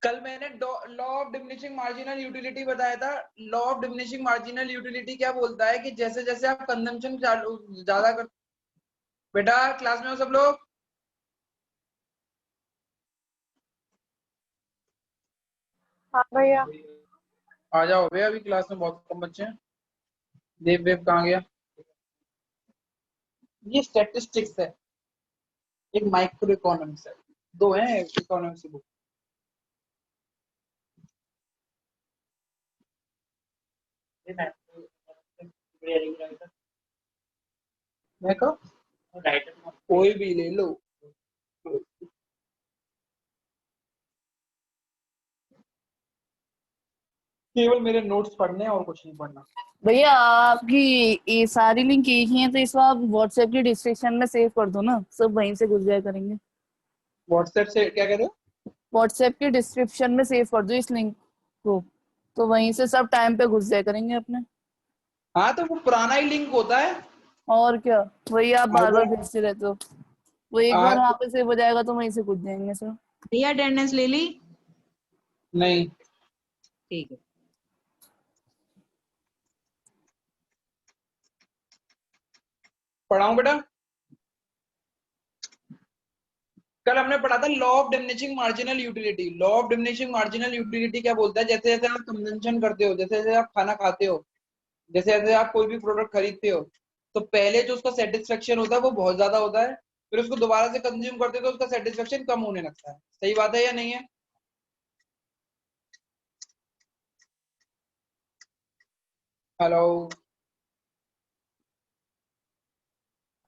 कल मैंने law of diminishing marginal utility बताया था। Law of diminishing marginal utility क्या बोलता है कि जैसे जैसे आप कंजम्पशन ज्यादा कर, बेटा क्लास में हो सब लोग? हाँ भैया। आ जाओ भैया, अभी क्लास में बहुत कम बच्चे हैं। देव वेव कहाँ गया? ये स्टैटिस्टिक्स है, एक माइक्रो इकोनॉमिक्स है, दो हैं इकोनॉमिक्स की बुक। देखो कोई भी ले लो, केवल मेरे नोट्स पढ़ने हैं और कुछ नहीं पढ़ना। भैया आपकी ये सारी लिंक एक ही है, तो इसको आप व्हाट्सएप की डिस्क्रिप्शन में सेव कर दो ना, सब वहीं से घुस जाया करेंगे। व्हाट्सएप से क्या कह रहे हो? व्हाट्सएप की डिस्क्रिप्शन में सेव कर दो इस लिंक को, तो वहीं से सब टाइम पे घुस जाया करेंगे अपने। हाँ तो वो पुराना ही लिंक होता है। और क्या, वही आप बार बार अगर भेजते रहते हो, वो एक बार वहां पे सेव हो जाएगा तो वहीं से घुस जाएंगे सब। भैया अटेंडेंस ले ली? नहीं, ठीक है। पढ़ाऊं बेटा? कल हमने पढ़ा था law of diminishing marginal utility. Law of diminishing marginal utility क्या बोलता है? जैसे जैसे आप कंजम्पशन करते हो, जैसे जैसे आप खाना खाते हो, जैसे जैसे आप कोई भी प्रोडक्ट खरीदते हो, तो पहले जो उसका सेटिस्फेक्शन होता है वो बहुत ज्यादा होता है, फिर उसको दोबारा से कंज्यूम करते हो तो उसका सेटिस्फेक्शन कम होने लगता है। सही बात है या नहीं है? हेलो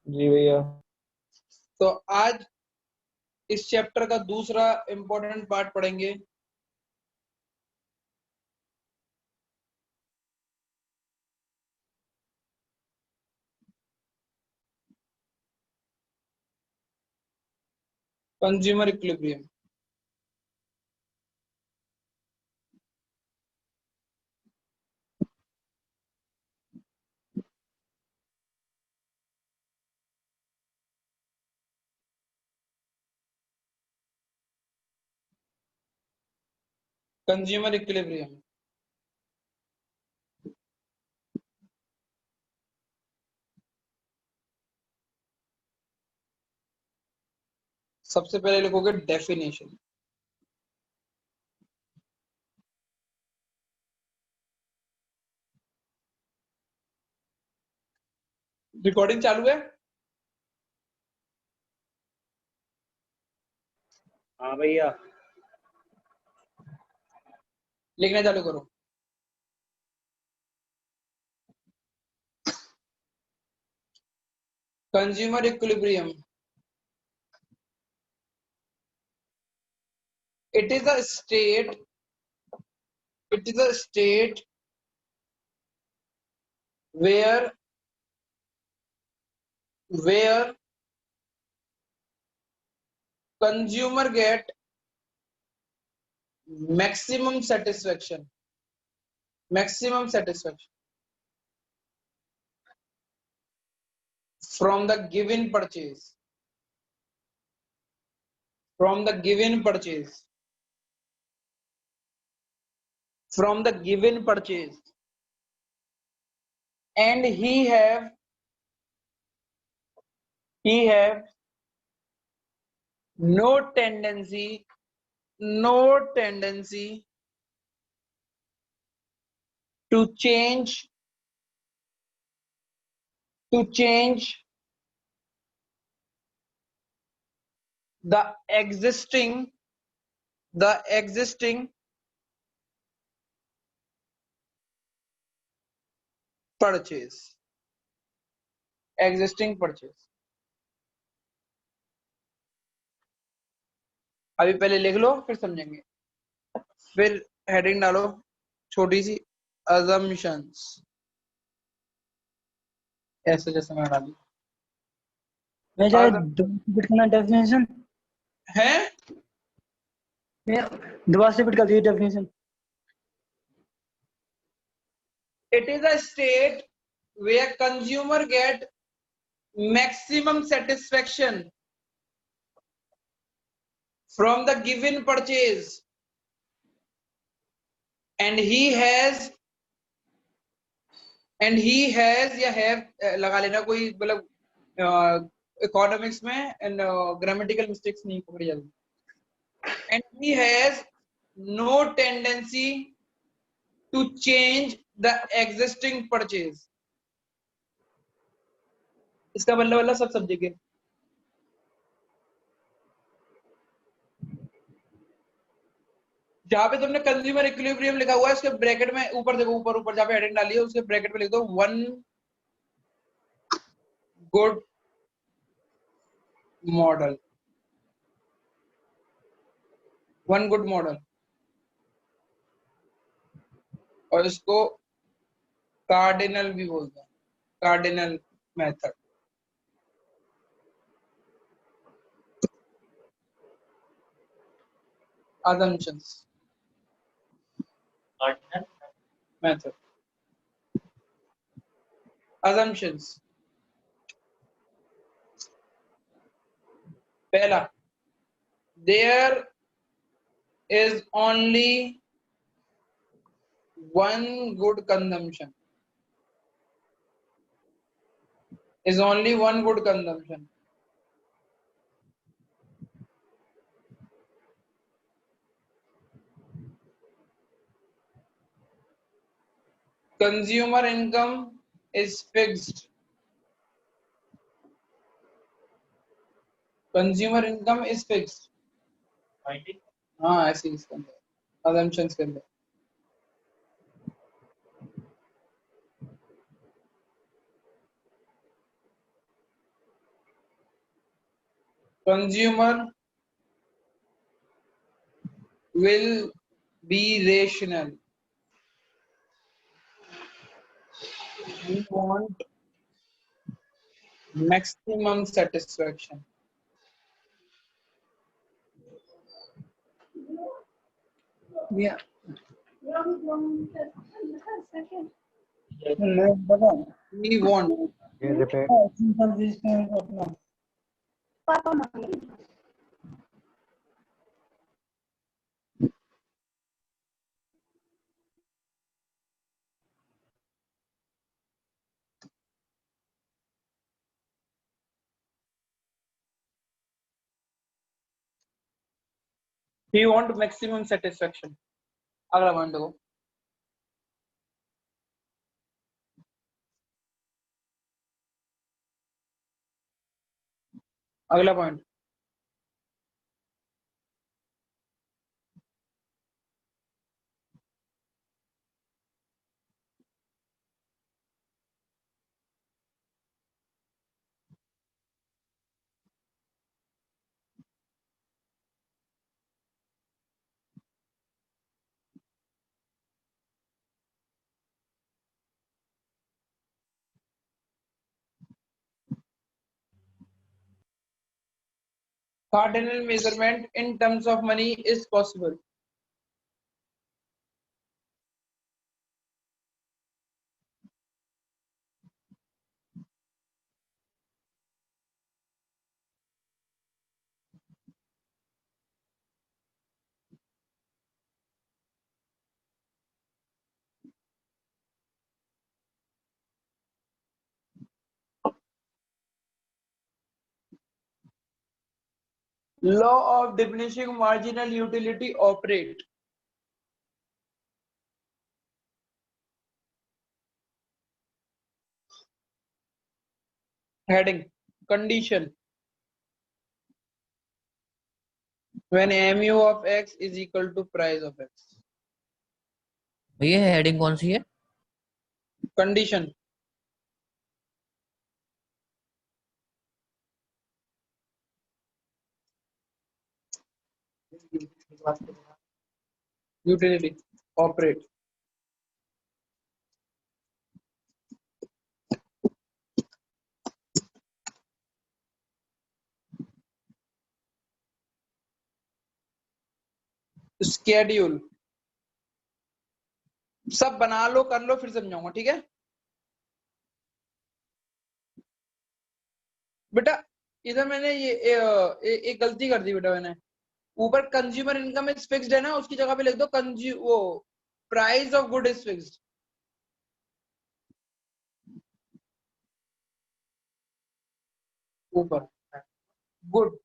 जी भैया। तो आज इस चैप्टर का दूसरा इंपॉर्टेंट पार्ट पढ़ेंगे। Consumer equilibrium. कंज्यूमर इक्विलिब्रियम सबसे पहले लिखोगे डेफिनेशन। रिकॉर्डिंग चालू है? हाँ भैया। लिखना चालू करो। Consumer equilibrium, it is a state where consumer get maximum satisfaction from the given purchase from the given purchase and he have no tendency to change the existing purchase अभी पहले लिख लो फिर समझेंगे। फिर हेडिंग डालो छोटी सी, assumptions, ऐसे जैसे मैं डाली मैं बिटना डेफिनेशन है। दोबारा से बिट कर दिए definition. It is a state where consumer get maximum satisfaction from the given purchase and he has या have लगा लेना, कोई मतलब इकोनॉमिक्स में एंड ग्रामेटिकल मिस्टेक्स नहीं पकड़ी जाती. And he has no tendency to change the existing purchase. इसका मतलब सब सब्जेक्ट है. जहां पे तुमने कंज्यूमर इक्विलिब्रियम लिखा हुआ है उसके ब्रैकेट में ऊपर देखो, ऊपर ऊपर जहां पे हेडिंग डाली है उसके ब्रैकेट में लिख दो one good model. One good model. और इसको कार्डिनल भी बोलते हैं, cardinal method. assumptions method. assumptions. पहला, there is only one good consumption. Is only one good consumption. Consumer income is fixed. Consumer income is fixed. हाँ ऐसे ही इसके अंदर assumptions के अंदर. Consumer will be rational. We want maximum satisfaction. Yeah. We want. We want maximum satisfaction. अगला point देखो. अगला point. Cardinal measurement in terms of money is possible. Law of diminishing marginal utility operate. Heading. Condition. When mu of x is equal to price of x. ये heading कौन सी है? Condition. Utility operate. Schedule. सब बना लो, कर लो, फिर समझाऊंगा, ठीक है बेटा. इधर मैंने ये एक गलती कर दी बेटा. मैंने ऊपर कंज्यूमर इनकम इज फिक्स्ड है ना, उसकी जगह पे लिख दो price of good is fixed. ऊपर good,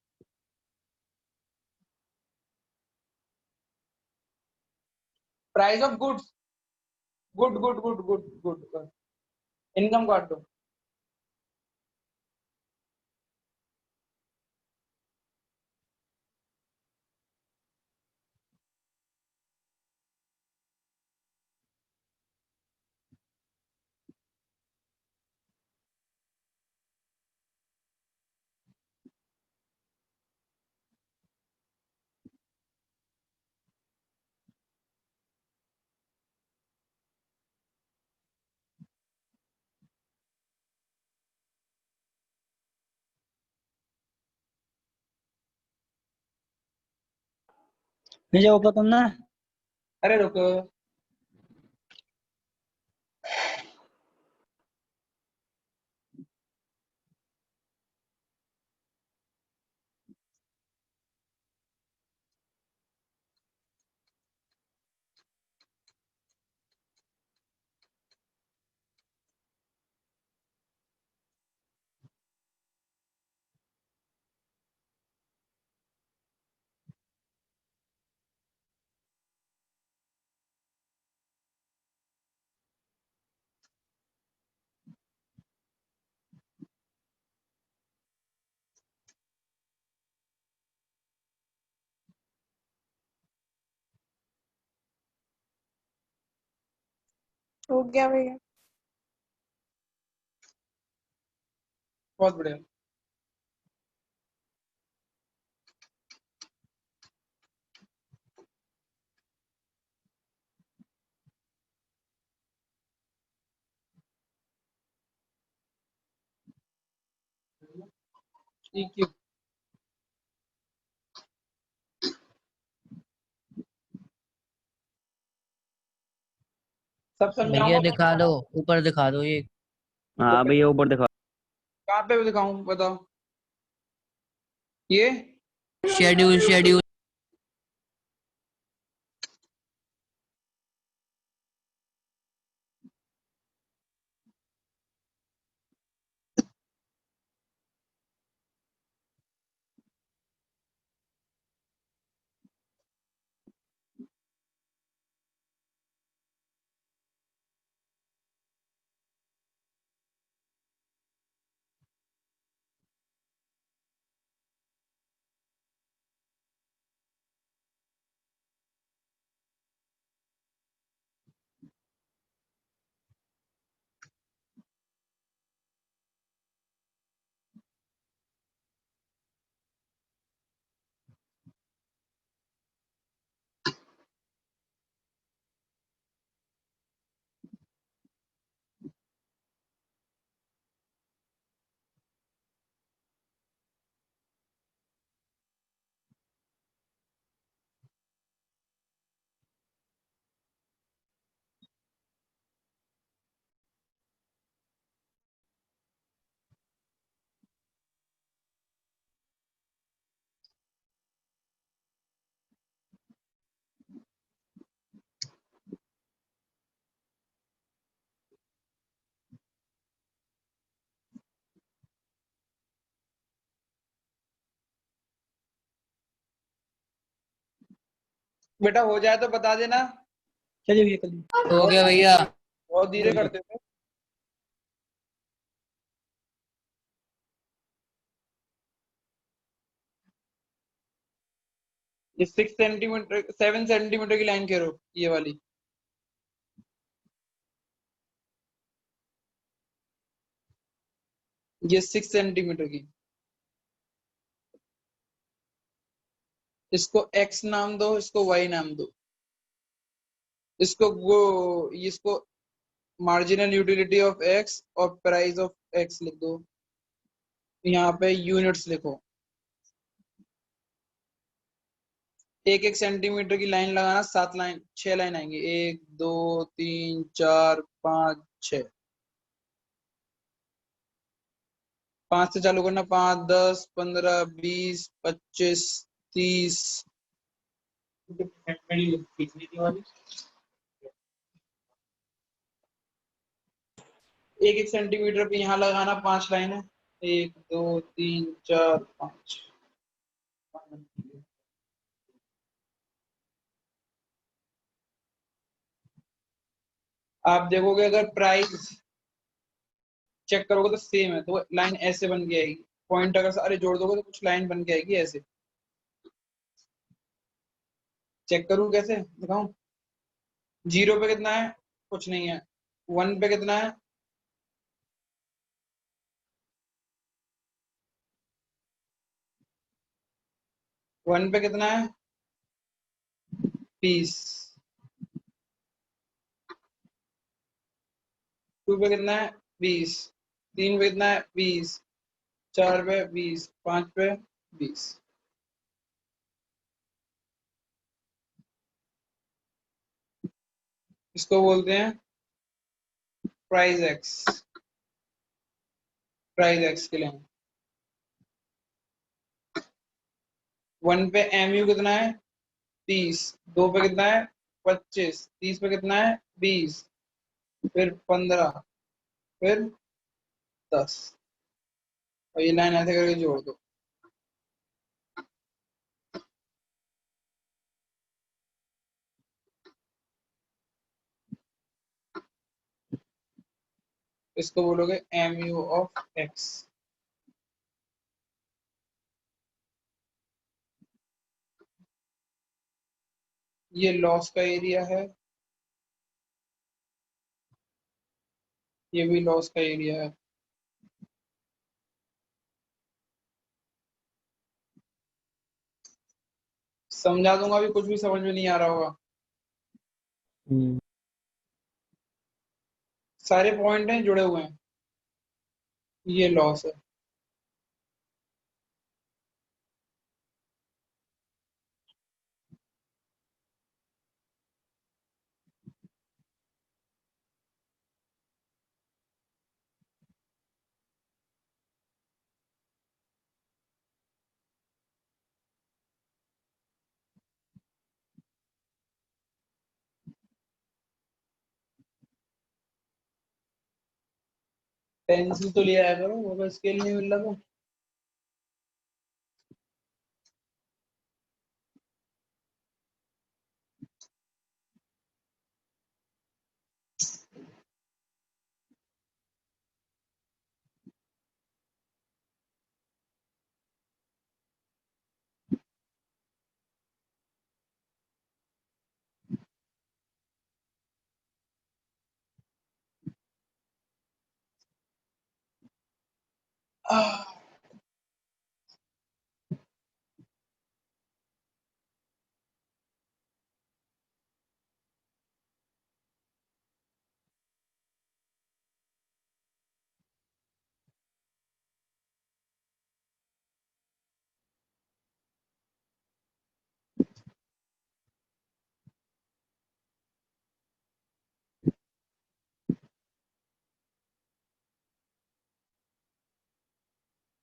price of goods, good good good good good, income काट दो। भेजा ऊपर तुमने। अरे रुको, हो गया भैया। बहुत बढ़िया। EQ सब भैया समझाऊंगा। दिखा दो, ऊपर दिखा दो ये। हाँ भैया ऊपर दिखा। कहाँ पे दिखाऊं बताओ? ये शेड्यूल शेड्यूल। बेटा हो जाए तो बता देना। चलिए भैया चलिए। हो गया भैया। बहुत धीरे करते थे। ये 6 सेंटीमीटर 7 सेंटीमीटर की लाइन करो, ये वाली। ये 6 सेंटीमीटर की, इसको x नाम दो, इसको y नाम दो, इसको मार्जिनल यूटिलिटी ऑफ x और प्राइस ऑफ x लिख दो। यहाँ पे यूनिट्स लिखो। एक एक सेंटीमीटर की लाइन लगाना, 6 लाइन आएंगी। 1 2 3 4 5 6। 5 से चालू करना। 5 10 15 20 25 30। एक एक सेंटीमीटर पे यहाँ लगाना 5 लाइन है। 1 2 3 4 5। आप देखोगे अगर प्राइस चेक करोगे तो सेम है, तो लाइन ऐसे बन के आएगी। पॉइंट अगर सारे जोड़ दोगे तो कुछ लाइन बन के आएगी ऐसे। चेक करूँ कैसे दिखाऊं? 0 पे कितना है? कुछ नहीं है। 1 पे कितना है? वन पे कितना है? 20। 2 पे कितना है? 20। 3 पे कितना है? 20। 4 पे 20। 5 पे 20। इसको बोलते हैं प्राइस एक्स। प्राइस एक्स के लिए 1 पे एमयू कितना है? 30। 2 पे कितना है? 25। 30 पे कितना है? 20। फिर 15। फिर 10। और ये लाइन ऐसे करके जोड़ दो। इसको बोलोगे एमयू ऑफ एक्स। ये लॉस का एरिया है, ये भी लॉस का एरिया है। समझा दूंगा, अभी कुछ भी समझ में नहीं आ रहा होगा। सारे पॉइंट हैं जुड़े हुए हैं। ये लॉस है। पेंसिल तो ले आया करो, वो स्केल नहीं मिल रहा तो।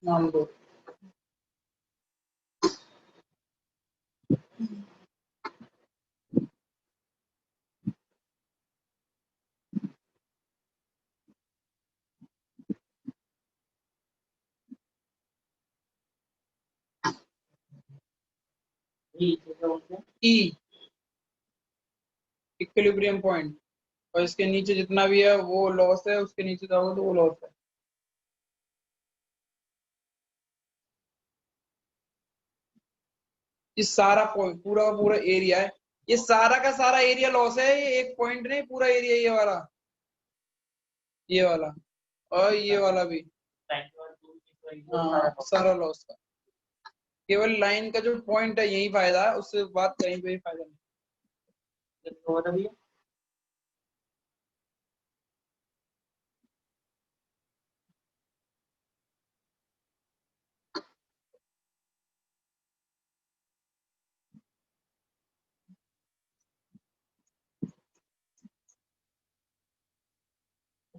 नाम दो। ई इक्विलिब्रियम पॉइंट, और इसके नीचे जितना भी है वो लॉस है, उसके नीचे जाओगे तो वो लॉस है। ये सारा पॉइंट पूरा का पूरा एरिया है, ये सारा का सारा एरिया लॉस है। ये एक पॉइंट नहीं, पूरा एरिया ये वाला, ये वाला और ये वाला भी। हाँ सारा लॉस का। केवल लाइन का जो पॉइंट है यही फायदा है, उससे बात कहीं पे भी फायदा नहीं।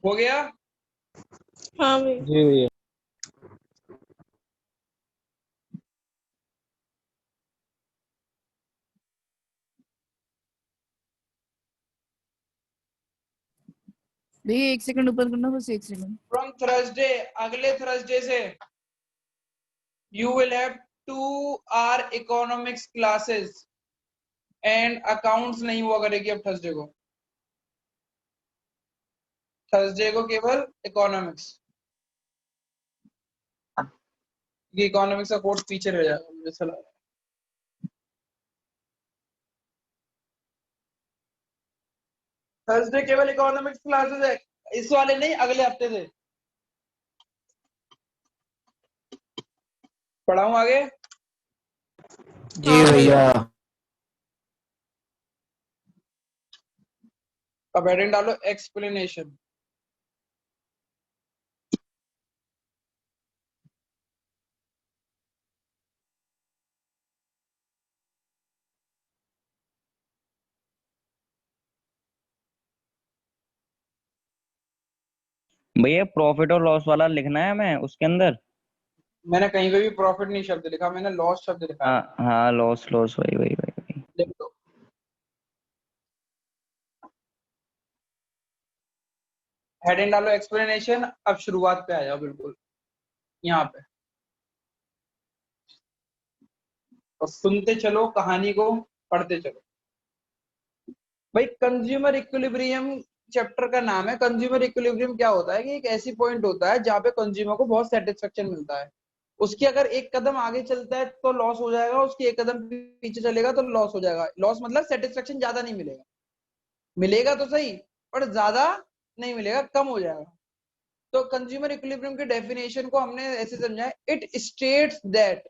हो गया? हाँ भैया। जी भैया। भैया 1 सेकंड ऊपर करना, बस 1 सेकंड। फ्रॉम थर्सडे, अगले थर्सडे से you will have 2 hour economics classes and accounts नहीं हुआ करेगी अब थर्सडे को। थर्सडे को केवल इकोनॉमिक्स, ये इकोनॉमिक्स का कोर्स पीछे रह जाएगा मुझे ऐसा लग रहा है। थर्सडे केवल इकोनॉमिक्स क्लासेस है, इस वाले नहीं, अगले हफ्ते से। पढ़ाऊं आगे? जी भैया। अब हेडिंग डालो एक्सप्लेनेशन। भैया प्रॉफिट और लॉस वाला लिखना है हमें उसके अंदर। मैंने कहीं पे भी प्रॉफिट नहीं शब्द लिखा, मैंने लॉस शब्द लिखा है। हाँ हाँ, लॉस लॉस, वही वही वही। लिख दो। हेडिंग डालो एक्सप्लेनेशन। अब शुरुआत पे आ जाओ, बिल्कुल यहाँ पे, और सुनते चलो कहानी को, पढ़ते चलो। भाई कंज्यूमर इक्विलिब्रियम चैप्टर का नाम है। कंज्यूमर इक्विलिब्रियम क्या होता है कि एक ऐसी पॉइंट होता है जहाँ पे कंज्यूमर को बहुत सेटिस्फेक्शन मिलता है। उसकी अगर एक कदम आगे चलता है तो लॉस हो जाएगा, उसकी एक कदम पीछे चलेगा तो लॉस हो जाएगा। लॉस मतलब सेटिस्फेक्शन ज्यादा नहीं मिलेगा, मिलेगा तो सही पर ज्यादा नहीं मिलेगा, कम हो जाएगा। तो कंज्यूमर इक्विलिब्रियम के डेफिनेशन को हमने ऐसे समझा है, it states that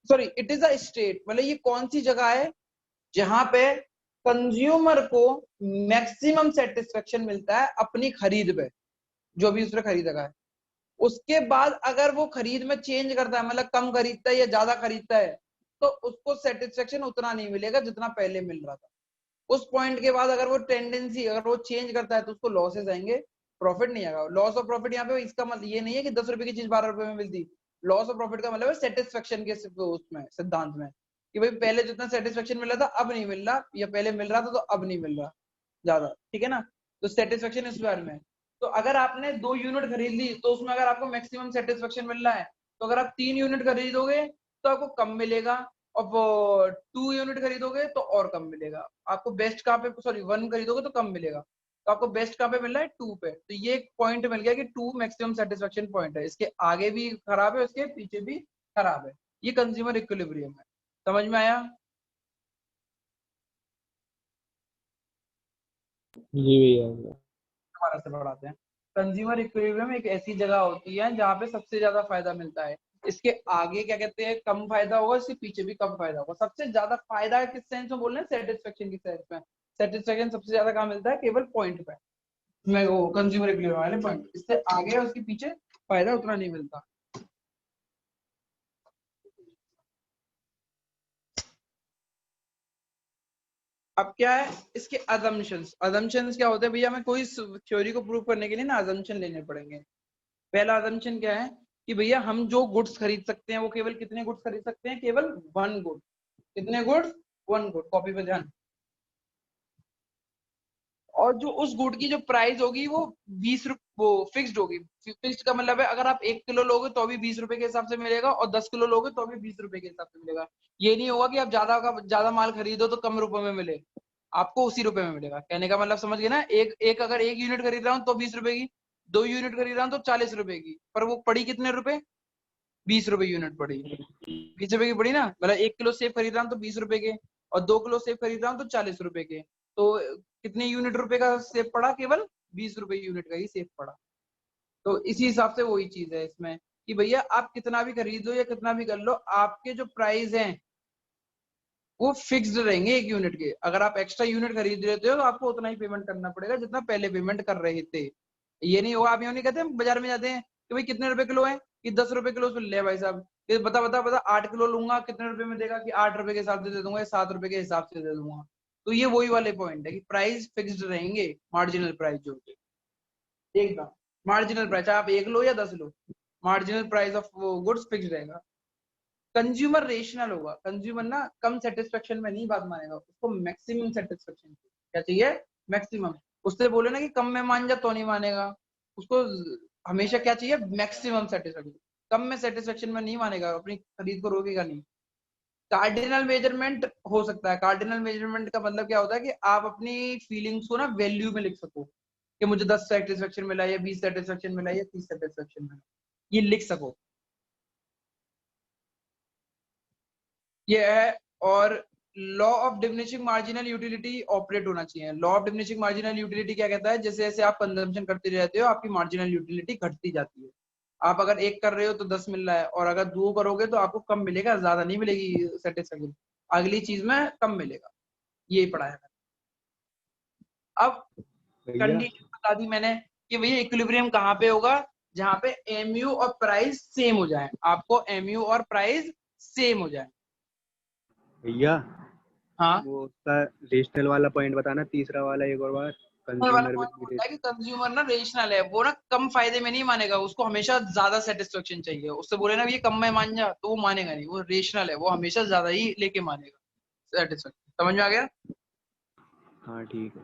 sorry it is a state, मतलब ये कौन सी जगह है जहां पे कंज्यूमर को मैक्सिमम सेटिस्फेक्शन मिलता है अपनी खरीद पे, जो भी उसने खरीदा है। उसके बाद अगर वो खरीद में चेंज करता है, मतलब कम खरीदता है या ज्यादा खरीदता है, तो उसको सेटिस्फेक्शन उतना नहीं मिलेगा जितना पहले मिल रहा था। उस पॉइंट के बाद अगर वो टेंडेंसी, अगर वो चेंज करता है तो उसको लॉसेस आएंगे, प्रॉफिट नहीं आएगा। लॉस और प्रॉफिट यहाँ पे इसका मतलब ये नहीं है कि 10 रुपए की चीज 12 रुपए में मिलती। लॉस और प्रॉफिट का मतलब है सेटिस्फेक्शन के उसमें सिद्धांत में, कि भाई पहले जितना सेटिस्फेक्शन मिल रहा था अब नहीं मिल रहा, या पहले मिल रहा था तो अब नहीं मिल रहा ज्यादा, ठीक है ना। तो सेटिस्फेक्शन इस बारे में। तो अगर आपने 2 यूनिट खरीद ली तो उसमें अगर आपको मैक्सिमम सेटिस्फेक्शन मिल रहा है, तो अगर आप 3 यूनिट खरीदोगे तो आपको कम मिलेगा, और 2 यूनिट खरीदोगे तो और कम मिलेगा। आपको बेस्ट कहाँ पे, सॉरी 1 खरीदोगे तो कम मिलेगा, तो आपको बेस्ट कहाँ पे मिल रहा है, 2 पे। तो ये एक पॉइंट मिल गया कि 2 मैक्सिमम सेटिस्फेक्शन पॉइंट है। इसके आगे भी खराब है, उसके पीछे भी खराब है। ये कंज्यूमर इक्विलिब्रियम है। समझ में आया? जी भैया। हमारा से बढ़ाते हैं। कंज्यूमर इक्विलिब्रियम एक ऐसी जगह होती है जहाँ पे सबसे ज्यादा फायदा मिलता है। इसके आगे क्या कहते हैं, कम फायदा होगा, इसके पीछे भी कम फायदा होगा। सबसे ज्यादा फायदा किस सेंस में बोल रहे हैं, सेटिस्फेक्शन की सेंस में। सेटिस्फेक्शन सबसे ज्यादा कहाँ मिलता है, केवल पॉइंट पे, मैं वो कंज्यूमर इक्विलिब्रियम वाले पॉइंट। इससे आगे और उसके पीछे फायदा उतना नहीं मिलता। अब क्या है इसके अजम्पशंस क्या होते हैं भैया, हमें कोई थ्योरी को प्रूव करने के लिए ना अजम्पशन लेने पड़ेंगे। पहला अजम्पशन क्या है कि भैया हम जो गुड्स खरीद सकते हैं वो केवल कितने गुड्स खरीद सकते हैं, केवल 1 गुड। कितने गुड्स, 1 गुड। कॉपी पे ध्यान। और जो उस गुड की जो प्राइस होगी वो 20 रुपए, वो फिक्स्ड होगी। फिक्स्ड का मतलब है अगर आप 1 किलो लोगे तो भी 20 रुपए के हिसाब से मिलेगा, और 10 किलो लोगे तो भी 20 रुपए के हिसाब से मिलेगा। ये नहीं होगा कि आप ज्यादा माल खरीदो तो कम रुपए में मिले, आपको उसी रुपए में मिलेगा। कहने का मतलब समझ गए ना। अगर 1 यूनिट खरीद रहा हूँ तो 20 रुपए की, 2 यूनिट खरीद रहा हूँ तो 40 रुपए की, पर वो पड़ी कितने रुपए, 20 रुपए यूनिट पड़ी। 20 रुपए की पड़ी ना, मतलब 1 किलो सेब खरीद रहा हूँ तो 20 रुपए के, और 2 किलो सेब खरीद रहा हूँ तो 40 रुपए के। तो कितने यूनिट रुपए का सेब पड़ा, केवल 20 रुपए यूनिट का ही सेब पड़ा। तो इसी हिसाब से वही चीज है इसमें, कि भैया आप कितना भी खरीदो या कितना भी कर लो, आपके जो प्राइस हैं वो फिक्स्ड रहेंगे 1 यूनिट के। अगर आप एक्स्ट्रा यूनिट खरीद लेते हो तो आपको उतना ही पेमेंट करना पड़ेगा जितना पहले पेमेंट कर रहे थे। ये नहीं होगा, आप यूँ नहीं कहते, बाजार में जाते हैं कि भाई कितने रुपए किलो है, कि 10 रुपए किलो से ले भाई साहब, कि बता बता बता 8 किलो लूंगा कितने रुपए में देगा, कि 8 रुपए के हिसाब से दे दूंगा या 7 रुपए के हिसाब से दे दूंगा। तो ये वही वाले पॉइंट है कि प्राइस फिक्स्ड रहेंगे, मार्जिनल प्राइस जो होते हैं। एकदम मार्जिनल प्राइस, आप 1 लो या 10 लो, marginal price of goods fixed रहेगा। कंज्यूमर रेशनल होगा, कंज्यूमर ना कम सेटिस्फेक्शन में नहीं बात मानेगा, उसको मैक्सिमम सेटिस्फेक्शन क्या चाहिए, मैक्सिमम। उससे बोले ना कि कम में मान जा तो नहीं मानेगा, उसको हमेशा क्या चाहिए, मैक्सिमम सेटिस्फेक्शन। कम में सेटिस्फेक्शन में नहीं मानेगा, अपनी खरीद को रोकेगा नहीं। कार्डिनल मेजरमेंट हो सकता है, कार्डिनल मेजरमेंट का मतलब क्या होता है कि आप अपनी फीलिंग्स को ना वैल्यू में लिख सको कि मुझे 10 सेटिस्फेक्शन मिला या 20 सेटिस्फेक्शन मिला या 30 सेटिस्फेक्शन मिला, ये लिख सको, ये है। और law of diminishing marginal utility operate होना चाहिए। Law of diminishing marginal utility क्या कहता है, जैसे जैसे आप कंजम्पशन करते रहते हो आपकी मार्जिनल यूटिलिटी घटती जाती है। आप अगर 1 कर रहे हो तो 10 मिल रहा है, और अगर 2 करोगे तो आपको कम मिलेगा, ज्यादा नहीं मिलेगी सेटिस्फेक्शन, अगली चीज में कम मिलेगा। यही पढ़ाया है। अब भैया कंडीशन बता दी मैंने कि भैया इक्विलिब्रियम कहाँ पे होगा, जहाँ पे एमयू और प्राइस सेम हो जाए, आपको एमयू और प्राइस सेम हो जाए। भैया हाँ, वो उसका रेशनल वाला पॉइंट बताना, तीसरा वाला एक और बार। वाला कंज्यूमर पॉइंट विल बोलता है कि कंज्यूमर ना रेशनल है, वो ना कम फायदे में नहीं मानेगा, उसको हमेशा ज्यादा सेटिस्फेक्शन चाहिए। उससे बोले ना ये कम में मान जा तो वो मानेगा नहीं, वो रेशनल है, वो हमेशा ज्यादा ही लेके मानेगा सेटिस्फेक्शन। समझ में आ गया। हाँ ठीक है।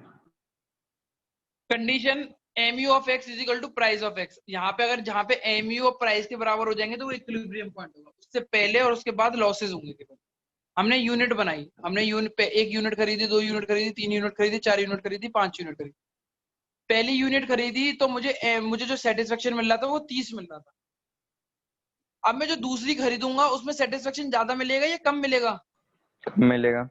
Condition mu of x is equal to price of x, यहाँ पे अगर जहाँ पे mu और प्राइस के बराबर हो जाएंगे तो वो इक्विलिब्रियम पॉइंट होगा। उससे पहले और उसके बाद लॉसेस होंगे केवल। हमने यूनिट बनाई, हमने यूनिट पे 1 यूनिट खरीदी, 2 यूनिट खरीदी, 3 यूनिट खरीदी, 4 यूनिट खरीदी, 5 यूनिट खरीदी। पहली यूनिट खरीदी तो मुझे जो सेटिस्फेक्शन मिल रहा था वो 30 मिल रहा था। अब मैं जो दूसरी खरीदूंगा उसमें सेटिस्फेक्शन ज्यादा मिलेगा या कम मिलेगा, मिलेगा।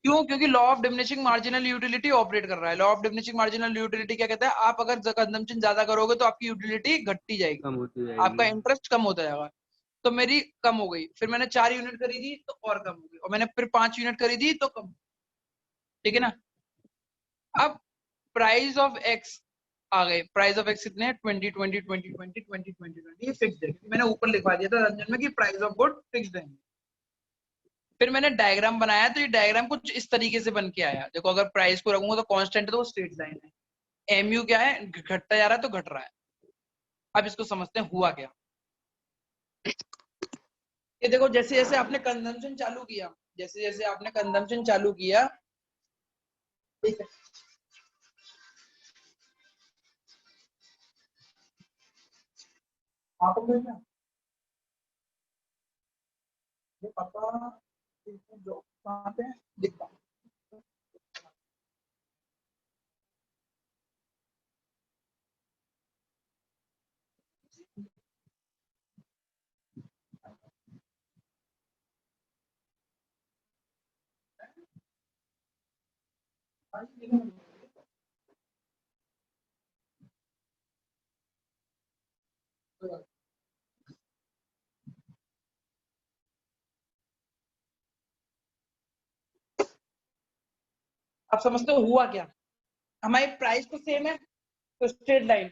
क्यों, क्योंकि law of diminishing marginal utility operate कर रहा है। Law of diminishing marginal utility क्या कहता है, आप अगर कंजम्पशन ज्यादा करोगे तो आपकी यूटिलिटी घटती जाएगी, कम होती आपका जाएगी। इंटरेस्ट कम होता जाएगा। तो मेरी कम हो गई, फिर मैंने 4 यूनिट खरीदी तो और कम हो गई, और मैंने फिर 5 यूनिट खरीदी तो कम। ठीक है ना। अब प्राइस ऑफ एक्स आ गए, प्राइस ऑफ एक्स कितने हैं, 20 20 20 20 20 20 20, ये फिक्स्ड है, मैंने ऊपर लिखवा दिया था रंजन में कि प्राइस ऑफ गुड फिक्स्ड है। फिर मैंने डायग्राम बनाया, तो ये डायग्राम कुछ इस तरीके से बन के आया। देखो, अगर प्राइस को रखूंगा तो कांस्टेंट है तो वो स्ट्रेट लाइन है, एमयू क्या है, घटता जा रहा है तो घट रहा है। अब इसको समझते हैं हुआ क्या। ये देखो, जैसे जैसे आपने कंजम्पशन चालू किया, जैसे जैसे आपने कंजम्पशन चालू किया, ठीक है, आपको मिल गया ये पता, जो कहाँ पे है दिखता है। आप समझते हो हुआ क्या, हमारी प्राइस तो सेम है तो स्ट्रेट लाइन,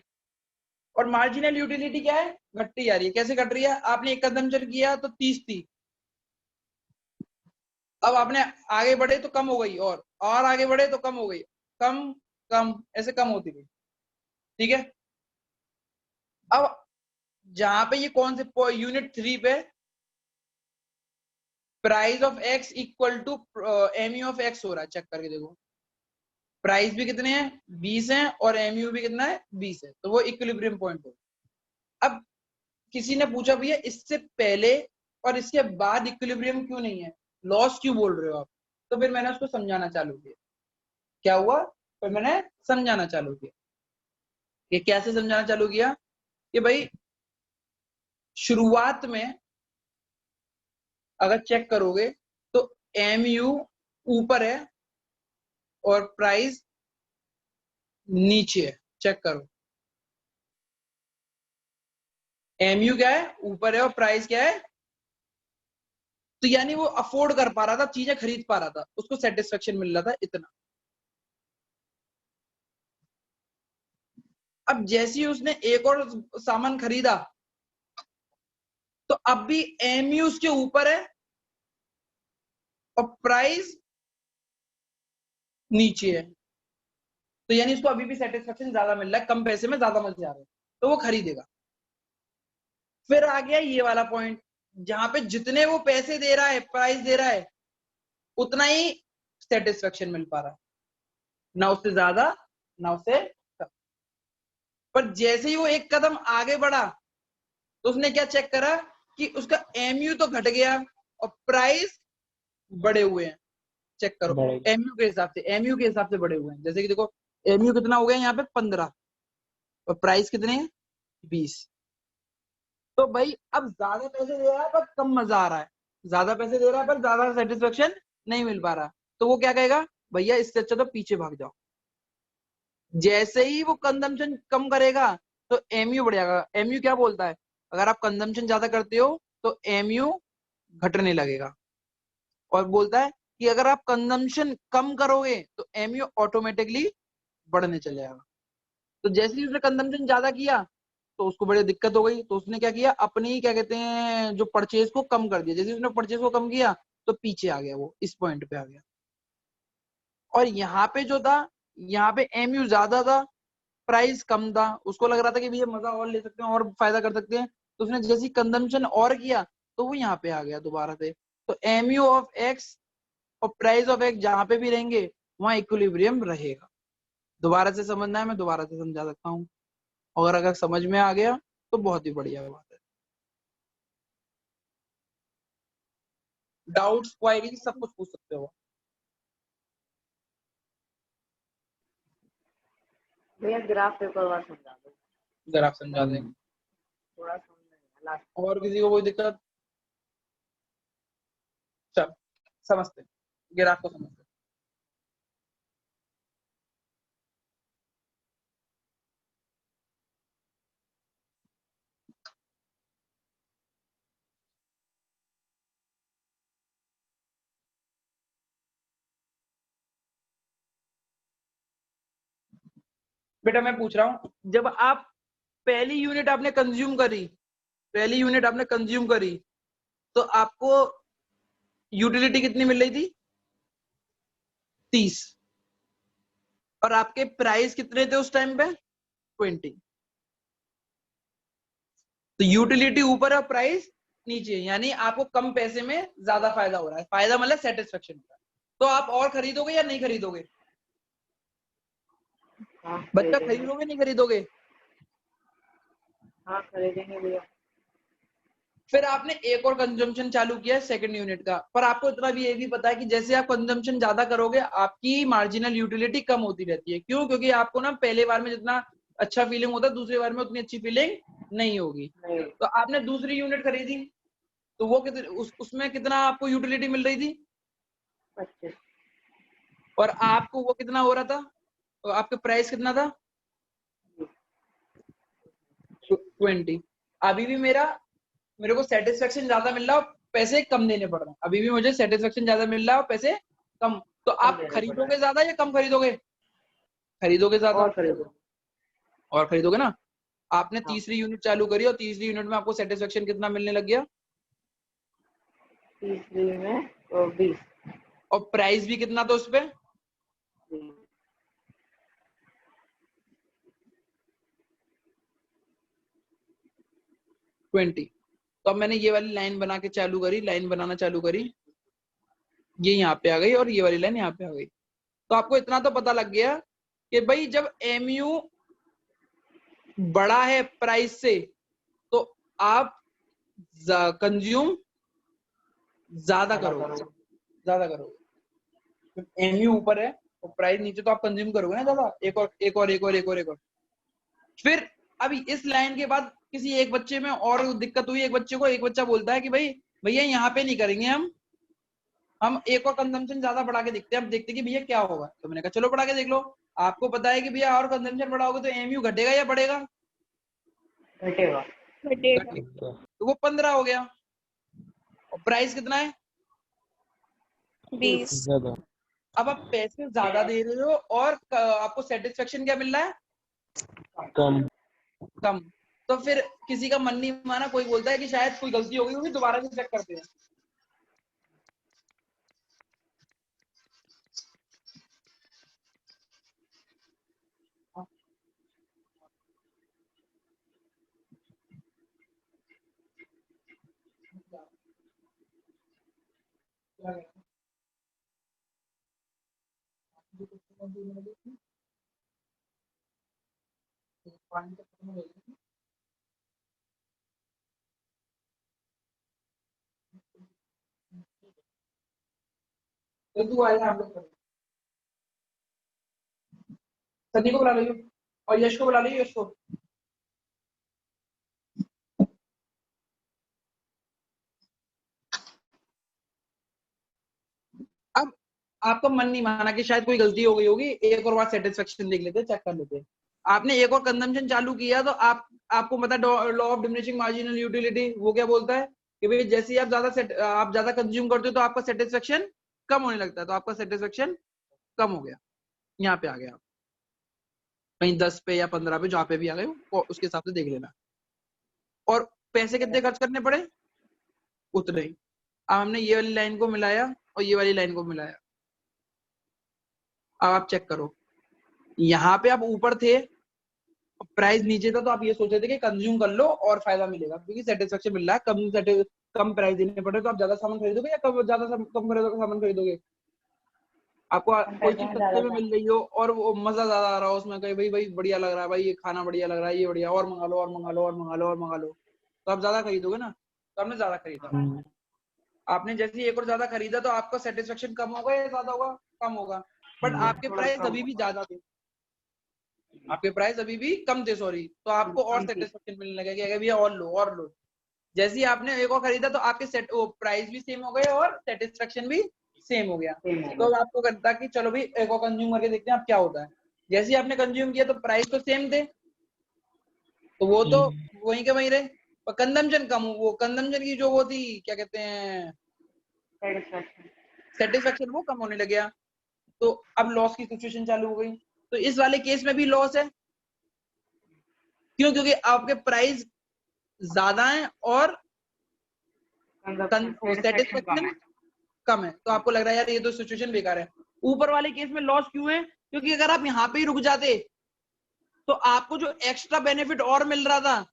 और मार्जिनल यूटिलिटी क्या है, घटती जा रही है। कैसे घट रही है, आपने एक कदम चल किया तो 30 थी, अब आपने आगे बढ़े तो कम हो गई, और आगे बढ़े तो कम हो गई, कम कम ऐसे कम होती गई। ठीक है। अब जहां पे ये कौन से यूनिट 3 पे price of x equal to mu of x हो रहा है, चेक करके देखो, प्राइस भी कितने हैं 20 हैं और एमयू भी कितना है 20 है, तो वो इक्विलिब्रियम पॉइंट हो। अब किसी ने पूछा भैया इससे पहले और इसके बाद इक्विलिब्रियम क्यों नहीं है, लॉस क्यों बोल रहे हो आप, तो फिर मैंने उसको समझाना चालू किया। क्या हुआ, फिर मैंने समझाना चालू किया। ये कैसे समझाना चालू किया कि भाई शुरुआत में अगर चेक करोगे तो एमयू ऊपर है और प्राइस नीचे है, चेक करो, एमयू क्या है, ऊपर है, और प्राइस क्या है, तो यानी वो अफोर्ड कर पा रहा था, चीजें खरीद पा रहा था, उसको सेटिस्फेक्शन मिल रहा था इतना। अब जैसे ही उसने एक और सामान खरीदा तो अब भी एमयू उसके ऊपर है और प्राइस नीचे है, तो यानी उसको अभी भी सेटिस्फेक्शन ज्यादा मिल रहा है, कम पैसे में ज्यादा मजे आ रहे हैं, तो वो खरीदेगा। फिर आ गया ये वाला पॉइंट जहां पे जितने वो पैसे दे रहा है, प्राइस दे रहा है, उतना ही सेटिस्फेक्शन मिल पा रहा है, ना उससे ज्यादा ना उससे कम। पर जैसे ही वो एक कदम आगे बढ़ा तो उसने क्या चेक करा कि उसका एमयू तो घट गया और प्राइस बढ़े हुए हैं। चेक करो एमयू के हिसाब से, एमयू के हिसाब से बढ़े हुए हैं। जैसे कि देखो एमयू कितना हो गया यहाँ पे 15 और प्राइस कितने हैं 20। तो भाई अब ज्यादा पैसे दे रहा है पर कम मजा आ रहा है, ज्यादा पैसे दे रहा है पर ज्यादा सेटिस्फेक्शन नहीं मिल पा रहा, तो वो क्या कहेगा, भैया इससे अच्छा तो पीछे भाग जाओ। जैसे ही वो कंजम्पशन कम करेगा तो एमयू बढ़ जाएगा। एमयू क्या बोलता है, अगर आप कंजम्पशन ज्यादा करते हो तो एमयू घटने लगेगा, और बोलता है कि अगर आप कंजम्पशन कम करोगे तो एमयू ऑटोमेटिकली बढ़ने चले जाएगा। तो जैसे ही उसने कंजम्पशन ज्यादा किया तो उसको बड़ी दिक्कत हो गई, तो उसने क्या किया, अपनी क्या कहते हैं जो परचेज को कम कर दिया। जैसे उसने परचेज को कम किया तो पीछे आ गया, वो इस पॉइंट पे आ गया। और यहाँ पे जो था, यहाँ पे एमयू ज्यादा था, प्राइस कम था, उसको लग रहा था कि भैया मजा और ले सकते हैं और फायदा कर सकते हैं, तो उसने जैसे ही कंजम्पशन और किया तो वो यहाँ पे आ गया दोबारा से। तो एमयू ऑफ एक्स और प्राइस ऑफ एक्स जहां पे भी रहेंगे वहां इक्विलिब्रियम रहेगा। दोबारा से समझना है, मैं दोबारा से समझा सकता हूँ, और अगर समझ में आ गया तो बहुत ही बढ़िया बात है। डाउट्स क्वायरी सब कुछ पूछ सकते हो। भैया ग्राफ पेपर वाला समझा दो, अगर आप समझा दें। थोड़ा समझ में आया लास्ट। और किसी को कोई दिक्कत? चल समझते हैं, ग्राफ को समझते हैं। बेटा मैं पूछ रहा हूँ, जब आप पहली यूनिट आपने कंज्यूम करी, पहली यूनिट आपने कंज्यूम करी तो आपको यूटिलिटी कितनी मिल रही थी 30, और आपके प्राइस कितने थे उस टाइम पे 20। तो यूटिलिटी ऊपर है, प्राइस नीचे, यानी आपको कम पैसे में ज्यादा फायदा हो रहा है। फायदा मतलब सेटिस्फेक्शन हो रहा है। तो आप और खरीदोगे या नहीं खरीदोगे? हाँ बच्चा खरीदेंगे, खरीदोगे नहीं खरीदोगे? हाँ खरीदेंगे भैया। फिर आपने एक और कंजम्पशन चालू किया सेकंड यूनिट का, पर आपको इतना भी ये भी पता है कि जैसे आप कंजम्पशन ज्यादा करोगे आपकी मार्जिनल यूटिलिटी कम होती रहती है। क्यों? क्योंकि आपको ना पहले बार में जितना अच्छा फीलिंग होता है दूसरी बार में उतनी अच्छी फीलिंग नहीं होगी। नहीं तो आपने दूसरी यूनिट खरीदी तो वो कितने उसमें कितना आपको यूटिलिटी मिल रही थी, 25। और आपको वो कितना हो रहा था, तो आपका प्राइस कितना था 20। अभी भी मेरे को सेटिस्फेक्शन ज्यादा मिल रहा है, पैसे कम देने पड़ रहे हैं। अभी भी मुझे सेटिस्फेक्शन ज्यादा मिल रहा है और पैसे कम। तो कम आप देने पड़ रहा खरीदोगे है ज्यादा या कम खरीदोगे? खरीदोगे ज्यादा और खरीदो। और खरीदोगे ना। आपने हाँ तीसरी यूनिट चालू करी और तीसरी यूनिट में आपको सेटिस्फेक्शन कितना मिलने लग गया, तीसरी में तो 20। और प्राइस भी कितना था उस पे 20। तो अब मैंने ये वाली लाइन बना के चालू करी, लाइन बनाना चालू करी, ये यहाँ पे आ गई और ये वाली लाइन यहाँ पे आ गई। तो आपको इतना तो पता लग गया कि भाई जब एमयू बड़ा है प्राइस से तो आप कंज्यूम ज्यादा करोगे, ज्यादा करोगे। एमयू ऊपर है और प्राइस नीचे तो आप कंज्यूम करोगे ना ज्यादा, एक और एक और एक और एक और एक और। फिर अभी इस लाइन के बाद किसी एक बच्चे में और दिक्कत हुई, एक बच्चे को, एक बच्चा बोलता है कि भाई भैया यहाँ पे नहीं करेंगे हम एक और कंजम्पशन ज्यादा बढ़ा के देखते हैं, हम देखते हैं कि भैया क्या होगा। तो मैंने कहा चलो बढ़ा के देख लो। आपको पता है कि भैया और कंजम्पशन बढ़ाओगे तो एमयू घटेगा या बढ़ेगा? घटेगा। घटेगा। तो वो 15 हो गया और प्राइस कितना है 20। अब आप पैसे ज्यादा दे रहे हो और आपको सेटिस्फेक्शन क्या मिल रहा है कम। तो फिर किसी का मन नहीं माना, कोई बोलता है कि शायद कोई गलती हो गई होगी, दोबारा से चेक करते हैं। तो तू आएगा हम लोग करेंगे। सनी को बुला लो और यश को बुला लो, यश को। अब आपका मन नहीं माना कि शायद कोई गलती हो गई होगी, एक और बार सेटिस्फेक्शन देख लेते, चेक कर लेते। आपने एक और कंजम्पशन चालू किया तो आपको पता law of diminishing marginal utility वो क्या बोलता है कि भाई जैसे ही आप ज्यादा कंज्यूम करते हो तो आपका सेटिस्फेक्शन कम होने लगता है। तो आपका सेटिस्फेक्शन कम हो गया, यहाँ पे आ गया, कहीं 10 पे या 15 पे, जहाँ पे भी आ गए हो उसके हिसाब से देख लेना। और पैसे कितने खर्च करने पड़े, उतने ही। अब हमने ये वाली लाइन को मिलाया और ये वाली लाइन को मिलाया। अब आप चेक करो, यहाँ पे आप ऊपर थे, प्राइस नीचे था, तो आप ये सोच रहे थे कि कंज्यूम कर लो और फायदा मिलेगा क्योंकि सेटिस्फेक्शन मिल रहा है। कम प्राइस देने पड़े तो आप ज्यादा सामान खरीदोगे या कम सामान खरीदोगे। आपको कोई चीज सस्ते में मिल रही हो और वो मजा ज्यादा आ रहा हो उसमें, कहीं भाई भाई बढ़िया लग रहा है, भाई ये खाना बढ़िया लग रहा है, ये बढ़िया, और मंगा लो और मंगा लो और मंगा लो और मंगा लो, तो आप ज्यादा खरीदोगे ना। तो आपने ज्यादा खरीदा, आपने जैसे ही एक और ज्यादा खरीदा तो आपका सेटिस्फेक्शन कम होगा या ज्यादा होगा, कम होगा। बट आपके प्राइस अभी भी ज्यादा थे, आपके प्राइस अभी भी कम थे, सॉरी, तो आपको और सेटिस्फेक्शन मिलने लगेगा कि भैया और लो और लो। जैसे ही आपने एक और खरीदा तो आपके प्राइस भी सेम हो गए और सेटिस्फेक्शन भी सेम हो गया। तो अब आपको करता कि चलो भाई एक और कंज्यूम करके देखते हैं अब क्या होता है। जैसे ही आपने कंज्यूम किया तो प्राइस तो सेम थे, तो वो तो वहीं के वहीं रहे, पर कंजम्पशन कम, वो कंजम्पशन की जो वो थी क्या कहते हैं सेटिस्फेक्शन, वो कम होने लग गया। तो अब लॉस की सिचुएशन चालू हो गई। तो इस वाले केस में भी लॉस है, क्यों? क्योंकि आपके प्राइस ज्यादा है और सेटिस्फेक्शन कम है। तो आपको लग रहा है यार ये तो सिचुएशन बेकार है। ऊपर वाले केस में लॉस क्यों है? क्योंकि अगर आप यहाँ पे ही रुक जाते तो आपको जो एक्स्ट्रा बेनिफिट और मिल रहा था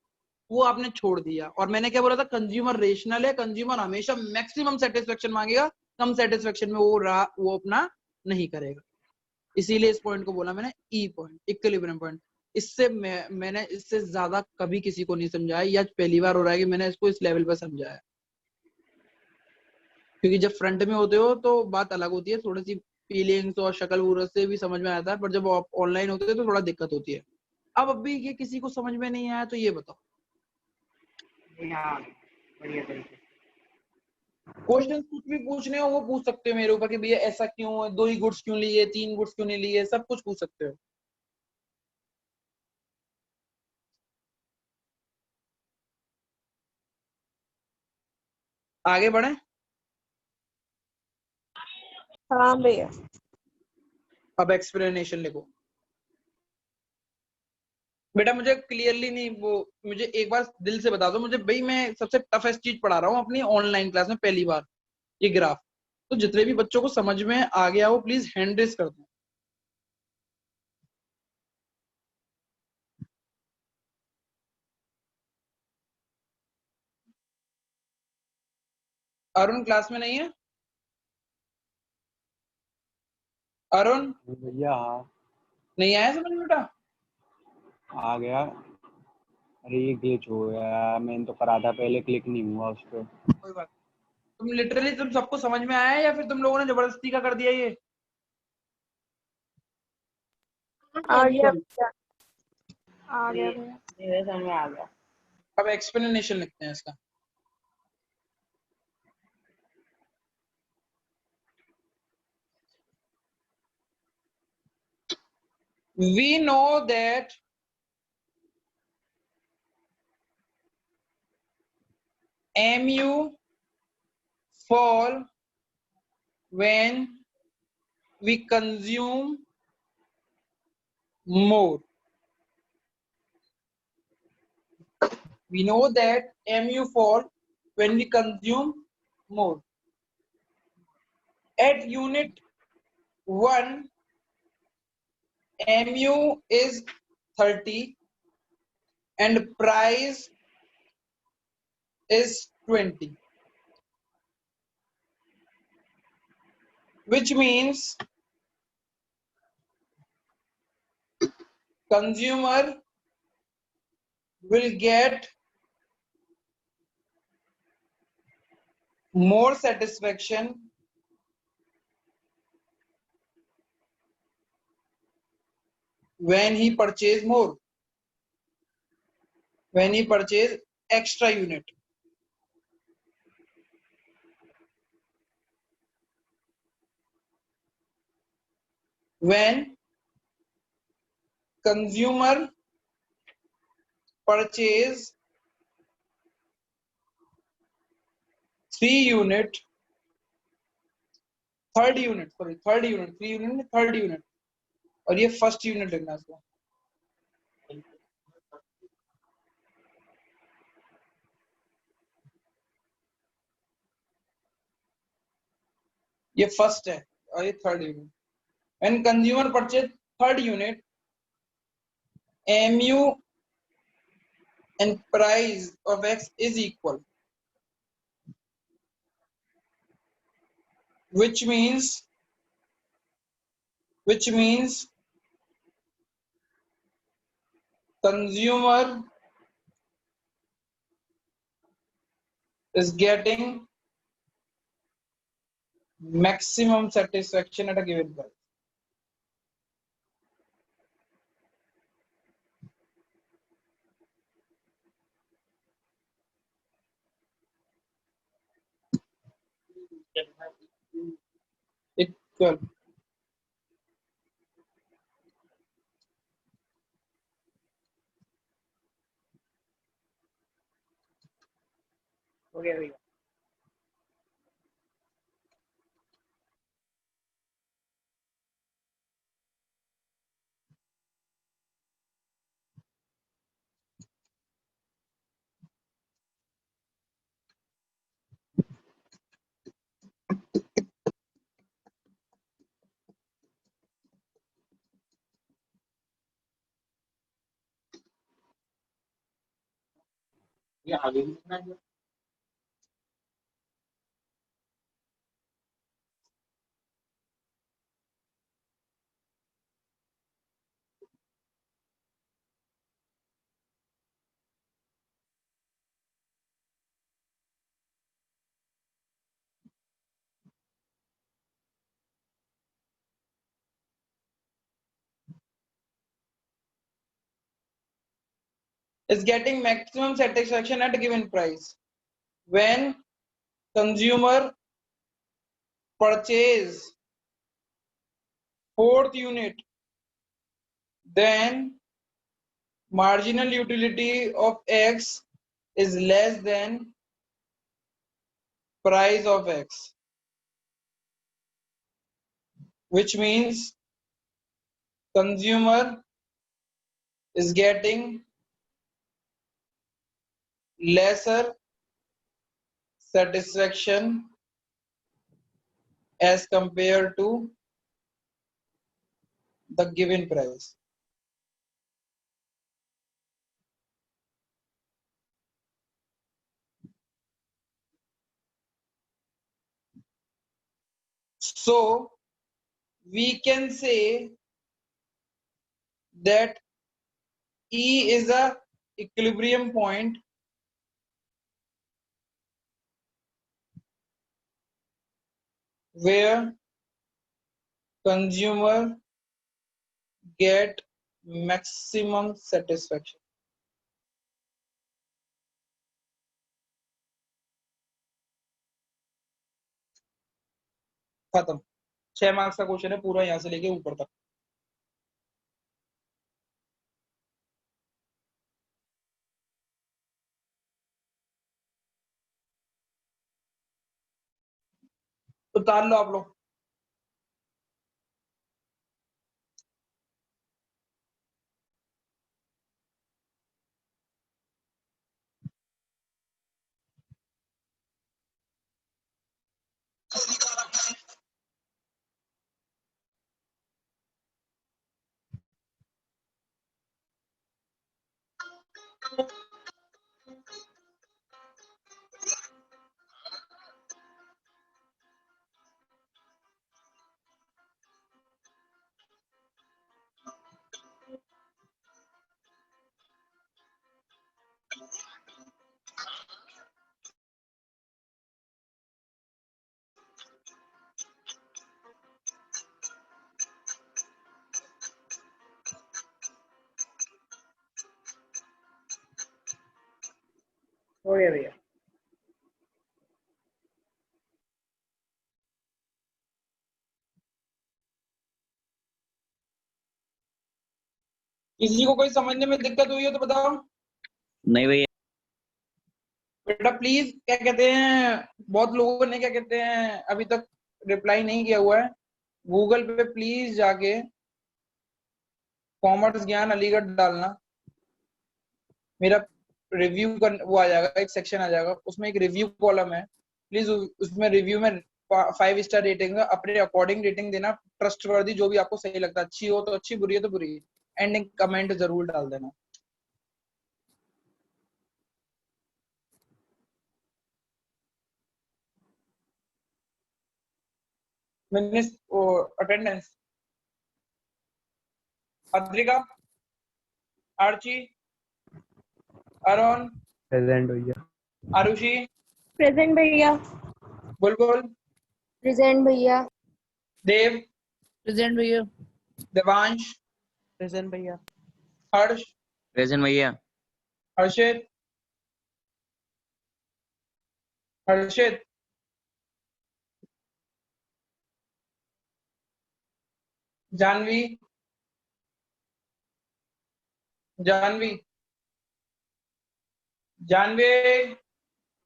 वो आपने छोड़ दिया। और मैंने क्या बोला था, कंज्यूमर रेशनल है, कंज्यूमर हमेशा मैक्सिमम सेटिस्फेक्शन मांगेगा, कम सेटिस्फेक्शन में वो अपना नहीं करेगा। इसीलिए इस पॉइंट को बोला मैंने ई पॉइंट, इक्विलिब्रियम पॉइंट। इससे मैंने इससे ज्यादा कभी किसी को नहीं समझाया, या पहली बार हो रहा है कि मैंने इसको इस लेवल पर समझाया। क्योंकि जब फ्रंट में होते हो तो बात अलग होती है, थोड़ी सी फीलिंग्स और शक्ल वूरत से भी समझ में आता है, पर जब आप ऑनलाइन होते हैं तो थोड़ा दिक्कत होती है। अब भी ये किसी को समझ में नहीं आया तो ये बताओ। क्वेश्चन कुछ भी पूछने हो वो पूछ सकते हो मेरे ऊपर कि भैया ऐसा क्यों है, 2 ही गुड्स क्यों लिए, 3 गुड्स क्यों नहीं लिए, सब कुछ पूछ सकते हो। आगे बढ़े। हाँ भैया। अब एक्सप्लेनेशन लिखो बेटा। मुझे क्लियरली नहीं, वो मुझे एक बार दिल से बता दो मुझे भाई, मैं सबसे टफेस्ट चीज पढ़ा रहा हूँ अपनी ऑनलाइन क्लास में पहली बार, ये ग्राफ। तो जितने भी बच्चों को समझ में आ गया हो प्लीज हैंड रेज कर दो। अरुण क्लास में नहीं है? अरुण भैया हाँ नहीं आया समझ में बेटा? आ गया। अरे ये ग्लिच हो गया, मैंने तो करा था पहले, क्लिक नहीं हुआ उस पर। कोई बात। तुम सबको समझ में आया या फिर तुम लोगों ने जबरदस्ती का कर दिया ये? आ गया भैया, आ गया भैया, मेरे समझ में आ गया। अब एक्सप्लेनेशन लिखते हैं इसका। We know that MU fall when we consume more. We know that MU fall when we consume more. At unit 1, MU is 30 and price is 20. Which means consumer will get more satisfaction when he purchase more, when he purchase extra unit. When consumer purchase 3 unit, third unit, 3 unit, third unit, और ये first unit लिखना है इसको. ये first है और ये third unit. When consumer purchase third unit, MU and price of X is equal, which means consumer is getting maximum satisfaction at a given price. Equal. Okay, भैया. Is getting maximum satisfaction at a given price. When consumer purchase fourth unit, then marginal utility of X is less than price of X, which means consumer is getting lesser satisfaction as compared to the given price. So we can say that E is a equilibrium point where consumer get maximum satisfaction. खत्म. 6 marks का question है पूरा यहाँ से लेके ऊपर तक. उतार लो आप लोग. हो गया भैया। किसी को कोई समझने में दिक्कत हुई हो तो बताओ। नहीं भैया। बेटा प्लीज, क्या कहते हैं, बहुत लोगों ने क्या कहते हैं अभी तक रिप्लाई नहीं किया हुआ है। गूगल पे प्लीज जाके कॉमर्स ज्ञान अलीगढ़ डालना, मेरा रिव्यू कर वो आ जाएगा, एक सेक्शन आ जाएगा, उसमें एक रिव्यू कॉलम है। प्लीज उसमें रिव्यू में 5 स्टार रेटिंग है, अपने अकॉर्डिंग रेटिंग देना, ट्रस्टवर्दी जो भी आपको सही लगता है, अच्छी हो तो अच्छी, बुरी हो तो बुरी, एंडिंग कमेंट जरूर डाल देना। मिनिस अटेंडेंस, अद्रिका, आर्ची, अरुण, प्रेजेंट भैया। आरुषि, प्रेजेंट भैया। बुलबुल, प्रेजेंट भैया। देव, प्रेजेंट भैया। देवांश, प्रेजेंट भैया। हर्ष, प्रेजेंट भैया। हर्षित, हर्षित, जानवी, जानवी, जानवी,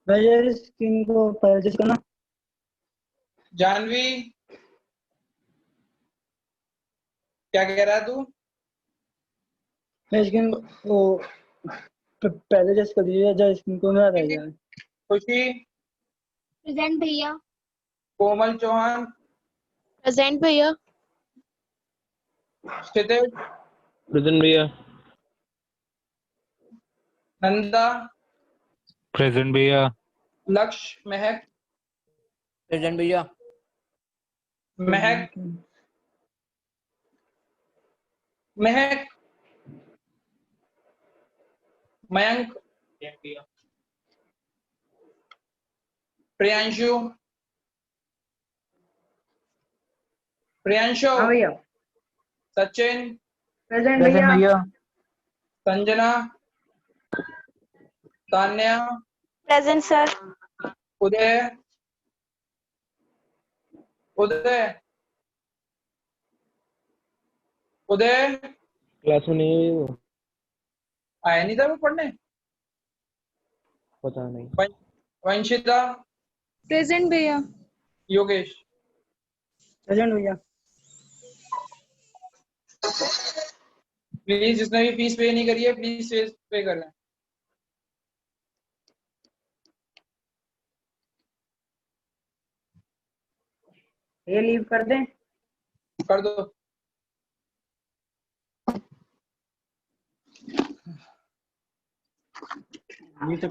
भैया स्क्रीन को परचेज करना। जानवी, क्या कह रहा है तू? मैं स्क्रीन वो पहले जस्ट कर दीजिए जब स्क्रीन को ना रह जाए। खुशी, प्रेजेंट भैया। कोमल चौहान, प्रेजेंट भैया। क्षितिज, प्रेजेंट भैया। नंदा, प्रेजेंट भैया। लक्ष्य, महक, प्रेजेंट भैया। महक, महक, मयंक, प्रियांशु, प्रियांशु, हाँ भैया। सचिन, प्रेजेंट प्रेजेंट भैया। भैया। Sanjana, Tanya, present sir. Uday, Uday, Uday, class में नहीं है वो, आया नहीं था वो पढ़ने। पता नहीं। वंशिता, प्रेजेंट भैया। योगेश। प्रेजेंट भैया। प्लीज जिसने भी फीस पे नहीं करी है प्लीज फीस पे कर लें। ये लीव कर दें। कर दो। ये तो